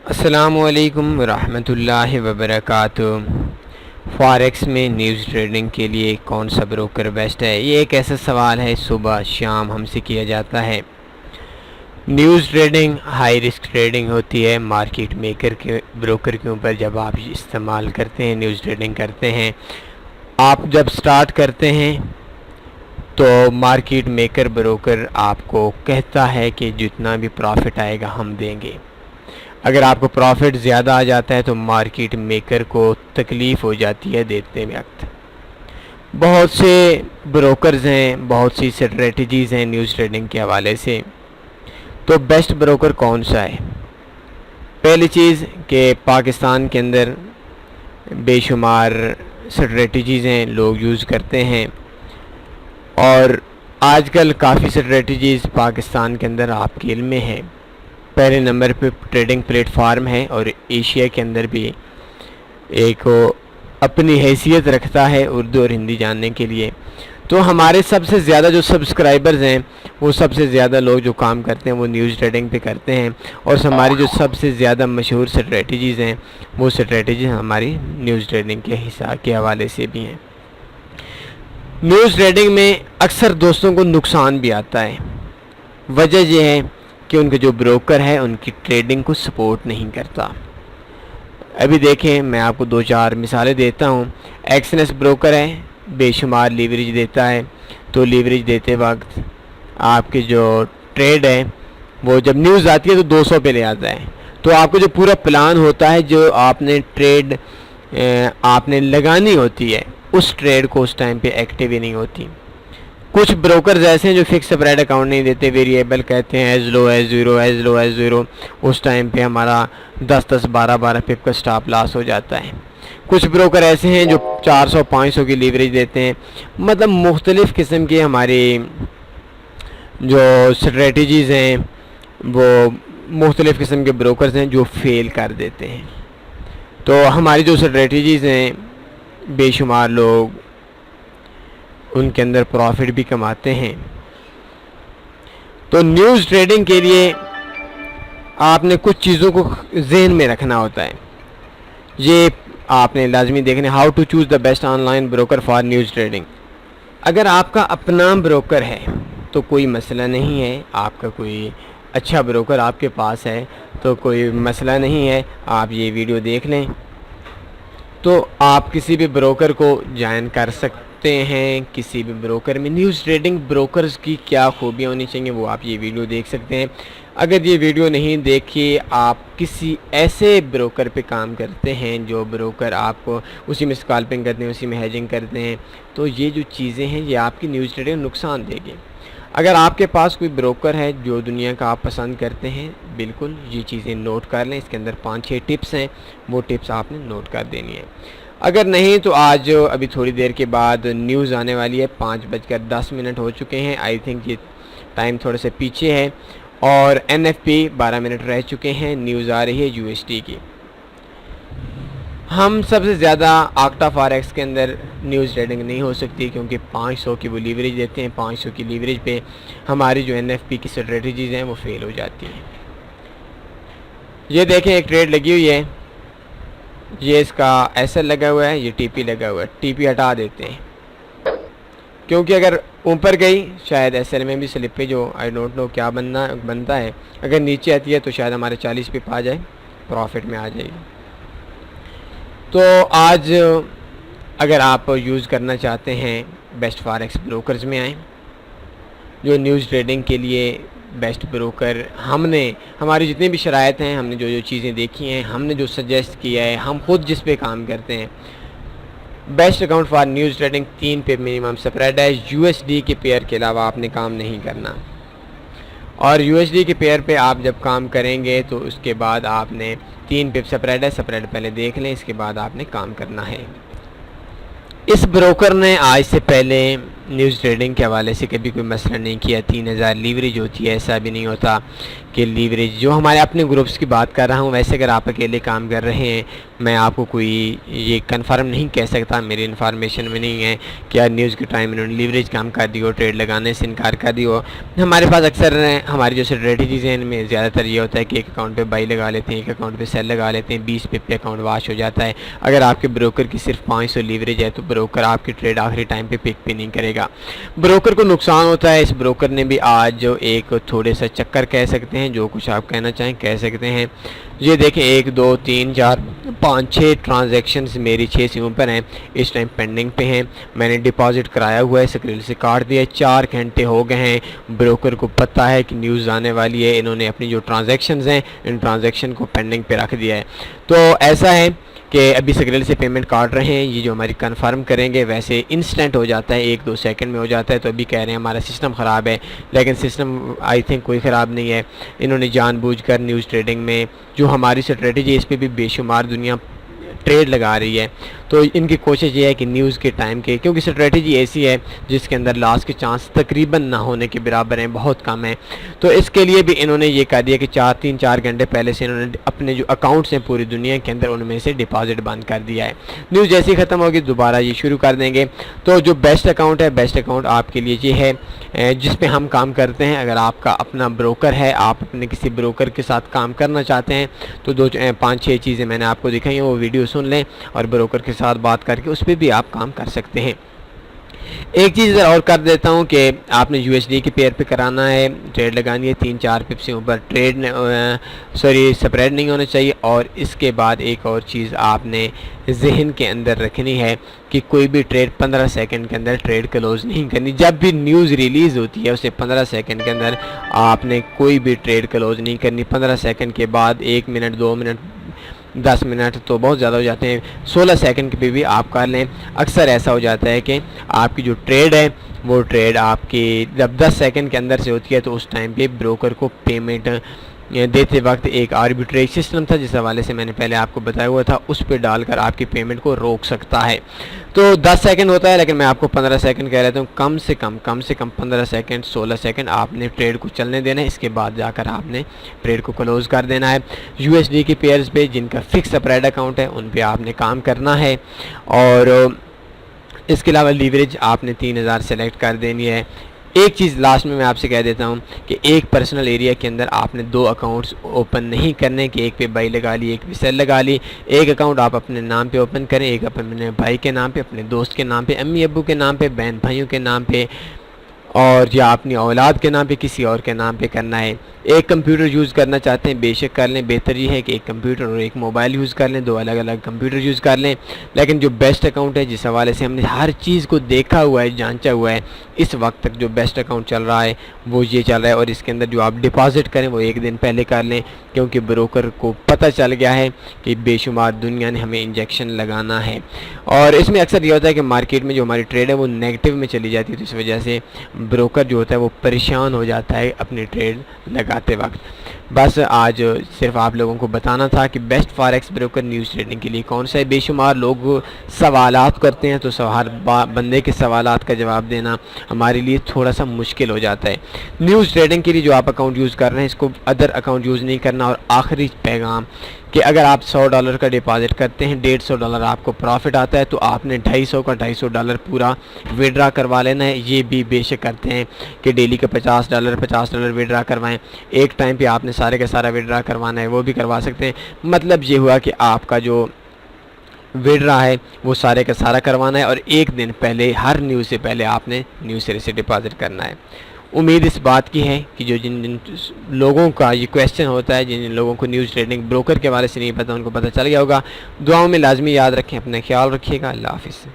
السلام علیکم ورحمۃ اللہ وبرکاتہ۔ فاریکس میں نیوز ٹریڈنگ کے لیے کون سا بروکر بیسٹ ہے؟ یہ ایک ایسا سوال ہے صبح شام ہم سے کیا جاتا ہے۔ News trading high risk trading ہوتی ہے مارکیٹ میکر کے بروکر کے اوپر۔ جب آپ استعمال کرتے ہیں نیوز ٹریڈنگ کرتے ہیں، آپ جب سٹارٹ کرتے ہیں تو مارکیٹ میکر بروکر آپ کو کہتا ہے کہ جتنا بھی پروفٹ آئے گا ہم دیں گے۔ اگر آپ کو پروفٹ زیادہ آ جاتا ہے تو مارکیٹ میکر کو تکلیف ہو جاتی ہے دیتے وقت۔ بہت سے بروکرز ہیں، بہت سی اسٹریٹجیز ہیں نیوز ٹریڈنگ کے حوالے سے، تو بیسٹ بروکر کون سا ہے؟ پہلی چیز کہ پاکستان کے اندر بے شمار اسٹریٹجیز ہیں، لوگ یوز کرتے ہیں، اور آج کل کافی اسٹریٹجیز پاکستان کے اندر آپ کے علم میں ہیں۔ پہلے نمبر پہ ٹریڈنگ پلیٹ فارم ہے، اور ایشیا کے اندر بھی ایک اپنی حیثیت رکھتا ہے اردو اور ہندی جاننے کے لیے۔ تو ہمارے سب سے زیادہ جو سبسکرائبرز ہیں، وہ سب سے زیادہ لوگ جو کام کرتے ہیں وہ نیوز ٹریڈنگ پہ کرتے ہیں، اور ہماری جو سب سے زیادہ مشہور اسٹریٹجیز ہیں وہ اسٹریٹجیز ہماری نیوز ٹریڈنگ کے حساب کے حوالے سے بھی ہیں۔ نیوز ٹریڈنگ میں اکثر دوستوں کو نقصان بھی آتا ہے۔ وجہ یہ ہے کہ ان کے جو بروکر ہے ان کی ٹریڈنگ کو سپورٹ نہیں کرتا۔ ابھی دیکھیں، میں آپ کو دو چار مثالیں دیتا ہوں۔ ایکسنس بروکر ہے، بے شمار لیوریج دیتا ہے، تو لیوریج دیتے وقت آپ کے جو ٹریڈ ہے وہ جب نیوز آتی ہے تو 200 پہ لے آتا ہے، تو آپ کو جو پورا پلان ہوتا ہے، جو آپ نے ٹریڈ آپ نے لگانی ہوتی ہے، اس ٹریڈ کو اس ٹائم پہ ایکٹیو ہی نہیں ہوتی۔ کچھ بروکرز ایسے ہیں جو فکس سپریڈ اکاؤنٹ نہیں دیتے، ویریبل کہتے ہیں ایز لو ایز زیرو، اس ٹائم پہ ہمارا 12 پپ کا سٹاپ لاس ہو جاتا ہے۔ کچھ بروکر ایسے ہیں جو 400-500 کی لیوریج دیتے ہیں۔ مطلب مختلف قسم کی ہماری جو اسٹریٹجیز ہیں وہ مختلف قسم کے بروکرز ہیں جو فیل کر دیتے ہیں۔ تو ہماری جو اسٹریٹجیز ہیں بے شمار لوگ ان کے اندر پروفٹ بھی کماتے ہیں۔ تو نیوز ٹریڈنگ کے لیے آپ نے کچھ چیزوں کو ذہن میں رکھنا ہوتا ہے۔ یہ آپ نے لازمی دیکھنا، how to choose the best online broker for news trading. اگر آپ کا اپنا بروکر ہے تو کوئی مسئلہ نہیں ہے، آپ کا کوئی اچھا بروکر آپ کے پاس ہے تو کوئی مسئلہ نہیں ہے، آپ یہ ویڈیو دیکھ لیں تو آپ کسی بھی بروکر کو جوائن کر سکتے ہیں۔ کسی بھی بروکر میں نیوز ٹریڈنگ بروکرز کی کیا خوبیاں ہونی چاہیے وہ آپ یہ ویڈیو دیکھ سکتے ہیں۔ اگر یہ ویڈیو نہیں دیکھی، آپ کسی ایسے بروکر پہ کام کرتے ہیں جو بروکر آپ کو اسی میں اسکالپنگ کرتے ہیں، اسی میں ہیجنگ کرتے ہیں، تو یہ جو چیزیں ہیں یہ آپ کی نیوز ٹریڈنگ نقصان دے گی۔ اگر آپ کے پاس کوئی بروکر ہے جو دنیا کا آپ پسند کرتے ہیں، بالکل یہ چیزیں نوٹ کر لیں۔ اس کے اندر 5-6 ٹپس ہیں، وہ ٹپس آپ نے نوٹ کر دینی ہے۔ اگر نہیں تو آج ابھی تھوڑی دیر کے بعد نیوز آنے والی ہے، 5:10 ہو چکے ہیں، آئی تھنک یہ ٹائم تھوڑے سے پیچھے ہے، اور NFP 12 منٹ رہ چکے ہیں، نیوز آ رہی ہے USD کی۔ ہم سب سے زیادہ آکٹا فاریکس کے اندر نیوز ٹریڈنگ نہیں ہو سکتی کیونکہ 500 کی وہ لیوریج دیتے ہیں، 500 کی لیوریج پہ ہماری جو NFP کی اسٹریٹجیز ہیں وہ فیل ہو جاتی ہیں۔ یہ دیکھیں ایک ٹریڈ لگی ہوئی ہے، یہ اس کا SL لگا ہوا ہے، یہ TP لگا ہوا ہے، TP ہٹا دیتے ہیں کیونکہ اگر اوپر گئی شاید SL میں بھی سلپ پہ جو آئی ڈونٹ نو کیا بنتا ہے، اگر نیچے آتی ہے تو شاید ہمارے 40 پہ آ جائے، پروفٹ میں آ جائے گی۔ تو آج اگر آپ یوز کرنا چاہتے ہیں بیسٹ فاریکس بروکرز میں آئیں، جو نیوز ٹریڈنگ کے لیے بیسٹ بروکر ہماری جتنی بھی شرائط ہیں، ہم نے جو چیزیں دیکھی ہیں، ہم نے جو سجیسٹ کیا ہے، ہم خود جس پہ کام کرتے ہیں، best account for news trading 3 پہ منیمم سپریڈ ہے۔ USD کے پیئر کے علاوہ آپ نے کام نہیں کرنا، اور USD کے پیئر پہ آپ جب کام کریں گے تو اس کے بعد آپ نے 3 پہ سپریڈ ہے، سپریڈ پہلے دیکھ لیں، اس کے بعد آپ نے کام کرنا ہے۔ اس بروکر نے آج سے پہلے نیوز ٹریڈنگ کے حوالے سے کبھی کوئی مسئلہ نہیں کیا. 3000 لیوریج ہوتی ہے، ایسا بھی نہیں ہوتا کہ لیوریج جو ہمارے اپنے گروپس کی بات کر رہا ہوں. ویسے اگر آپ اکیلے کام کر رہے ہیں میں آپ کو کوئی یہ کنفرم نہیں کہہ سکتا، میری انفارمیشن میں نہیں ہے کہ نیوز کے ٹائم انہوں نے لیوریج کام کر دی ہو، ٹریڈ لگانے سے انکار کر دی ہو. ہمارے پاس اکثر ہماری جو اسٹریٹجیز ہیں ان میں زیادہ تر یہ ہوتا ہے کہ ایک اکاؤنٹ پہ بائی لگا لیتے ہیں، ایک اکاؤنٹ پہ سیل لگا لیتے ہیں، 20 پہ اکاؤنٹ واش ہو جاتا ہے. اگر آپ کے بروکر کی صرف 500 لیوریج ہے تو بروکر آپ کی ٹریڈ آخری ٹائم پہ پک بھی نہیں کرے گا، بروکر کو نقصان ہوتا ہے. اس بروکر نے بھی آج جو ایک تھوڑے سا چکر کہہ سکتے ہیں، جو کچھ آپ کہنا چاہیں کہہ سکتے ہیں. یہ دیکھیں 1 2 3 4 5 6 ٹرانزیکشنز میری 6 سے اوپر ہیں، اس ٹائم پینڈنگ پہ ہیں. میں نے ڈپازٹ کرایا ہوا ہے، سکرین سے کاٹ دیا ہے. 4 گھنٹے ہو گئے ہیں، بروکر کو پتہ ہے کہ نیوز آنے والی ہے، انہوں نے اپنی جو ٹرانزیکشنز ہیں ان ٹرانزیکشن کو پینڈنگ پہ رکھ دیا ہے. تو ایسا ہے کہ ابھی سگریل سے پیمنٹ کاٹ رہے ہیں، یہ جو ہماری کنفرم کریں گے ویسے انسٹنٹ ہو جاتا ہے، 1 2 سیکنڈ میں ہو جاتا ہے. تو ابھی کہہ رہے ہیں ہمارا سسٹم خراب ہے، لیکن سسٹم آئی تھنک کوئی خراب نہیں ہے. انہوں نے جان بوجھ کر نیوز ٹریڈنگ میں جو ہماری اسٹریٹجی ہے اس پہ بھی بے شمار دنیا ٹریڈ لگا رہی ہے. تو ان کی کوشش یہ ہے کہ نیوز کے ٹائم کے، کیونکہ اسٹریٹجی ایسی ہے جس کے اندر لاس کے چانس تقریباً نہ ہونے کے برابر ہیں، بہت کم ہیں. تو اس کے لیے بھی انہوں نے یہ کہہ دیا کہ 4 گھنٹے پہلے سے انہوں نے اپنے جو اکاؤنٹس ہیں پوری دنیا کے اندر ان میں سے ڈپازٹ بند کر دیا ہے. نیوز جیسی ختم ہوگی دوبارہ یہ شروع کر دیں گے. تو جو بیسٹ اکاؤنٹ ہے، بیسٹ اکاؤنٹ آپ کے لیے یہ ہے جس پہ ہم کام کرتے ہیں. اگر آپ کا اپنا بروکر ہے، آپ اپنے کسی بروکر کے ساتھ کام کرنا چاہتے ہیں تو 5 6 چیزیں میں نے آپ کو دکھائی ہیں، وہ ویڈیو سن لیں اور بروکر کے ساتھ بات کر کے اس پہ بھی آپ کام کر سکتے ہیں. ایک چیز اور کر دیتا ہوں کہ آپ نے یو ایس ڈی کے پیئر پہ کرانا ہے، ٹریڈ لگانی ہے 3 4 پپ سے اوپر سپریڈ نہیں ہونا چاہیے. اور اس کے بعد ایک اور چیز آپ نے ذہن کے اندر رکھنی ہے کہ کوئی بھی ٹریڈ 15 سیکنڈ کے اندر ٹریڈ کلوز نہیں کرنی. جب بھی نیوز ریلیز ہوتی ہے اسے 15 سیکنڈ کے اندر آپ نے کوئی بھی ٹریڈ کلوز نہیں کرنی. 15 سیکنڈ کے بعد 1 منٹ 2 منٹ 10 منٹ تو بہت زیادہ ہو جاتے ہیں، 16 سیکنڈ پہ بھی آپ کر لیں. اکثر ایسا ہو جاتا ہے کہ آپ کی جو ٹریڈ ہے وہ ٹریڈ آپ کی جب 10 سیکنڈ کے اندر سے ہوتی ہے تو اس ٹائم پہ بروکر کو پیمنٹ دیتے وقت ایک آربیٹریج سسٹم تھا جس حوالے سے میں نے پہلے آپ کو بتایا ہوا تھا، اس پہ ڈال کر آپ کی پیمنٹ کو روک سکتا ہے. تو 10 سیکنڈ ہوتا ہے لیکن میں آپ کو 15 سیکنڈ کہہ رہتا ہوں. کم سے کم 15 سیکنڈ 16 سیکنڈ آپ نے ٹریڈ کو چلنے دینا ہے. اس کے بعد جا کر آپ نے ٹریڈ کو کلوز کر دینا ہے. یو ایس ڈی کے پیئرز پہ جن کا فکس سپریڈ اکاؤنٹ ہے ان پہ آپ نے کام کرنا ہے. اور اس کے علاوہ لیوریج آپ نے 3000 سلیکٹ کر دینی ہے. ایک چیز لاسٹ میں آپ سے کہہ دیتا ہوں کہ ایک پرسنل ایریا کے اندر آپ نے 2 اکاؤنٹس اوپن نہیں کرنے کہ ایک پہ بائی لگا لی ایک پہ سیل لگا لی. ایک اکاؤنٹ آپ اپنے نام پہ اوپن کریں، ایک اپنے بھائی کے نام پہ، اپنے دوست کے نام پہ، امی ابو کے نام پہ، بہن بھائیوں کے نام پہ، اور یا اپنی اولاد کے نام پہ کسی اور کے نام پہ کرنا ہے. ایک کمپیوٹر یوز کرنا چاہتے ہیں بے شک کر لیں، بہتر یہ ہے کہ ایک کمپیوٹر اور ایک موبائل یوز کر لیں، 2 الگ الگ کمپیوٹر یوز کر لیں. لیکن جو بیسٹ اکاؤنٹ ہے جس حوالے سے ہم نے ہر چیز کو دیکھا ہوا ہے، جانچا ہوا ہے، اس وقت تک جو بیسٹ اکاؤنٹ چل رہا ہے وہ یہ چل رہا ہے. اور اس کے اندر جو آپ ڈپازٹ کریں وہ 1 دن پہلے کر لیں، کیونکہ بروکر کو پتہ چل گیا ہے کہ بے شمار دنیا نے ہمیں انجیکشن لگانا ہے. اور اس میں اکثر یہ ہوتا ہے کہ مارکیٹ میں جو ہماری ٹریڈ ہے وہ نیگیٹو میں چلی جاتی ہے، تو اس وجہ سے بروکر جو ہوتا ہے وہ پریشان ہو جاتا ہے اپنی ٹریڈ لگاتے وقت. بس آج صرف آپ لوگوں کو بتانا تھا کہ best forex broker news trading کے لیے کون سا ہے. بے شمار لوگ سوالات کرتے ہیں تو ہر بندے کے سوالات کا جواب دینا ہمارے لیے تھوڑا سا مشکل ہو جاتا ہے. نیوز ٹریڈنگ کے لیے جو آپ اکاؤنٹ یوز کر رہے ہیں اس کو ادر اکاؤنٹ یوز نہیں کرنا. اور آخری پیغام کہ اگر آپ $100 کا ڈپازٹ کرتے ہیں، $150 آپ کو پروفٹ آتا ہے، تو آپ نے $250 کا $250 پورا وڈرا کروا لینا ہے. یہ بھی بے شک کرتے ہیں کہ ڈیلی کا $50 وڈرا کروائیں. ایک ٹائم پہ آپ نے سارے کا سارا وڈرا کروانا ہے وہ بھی کروا سکتے ہیں. مطلب یہ ہوا کہ آپ کا جو وڈرا ہے وہ سارے کا سارا کروانا ہے، اور 1 دن پہلے ہر نیوز سے پہلے آپ نے نیوز سرے سے ڈپازٹ کرنا ہے. امید اس بات کی ہے کہ جن لوگوں کا یہ کویسچن ہوتا ہے، جن لوگوں کو نیوز ٹریڈنگ بروکر کے بارے سے نہیں پتہ، ان کو پتہ چل گیا ہوگا. دعاؤں میں لازمی یاد رکھیں، اپنا خیال رکھیے گا. اللہ حافظ.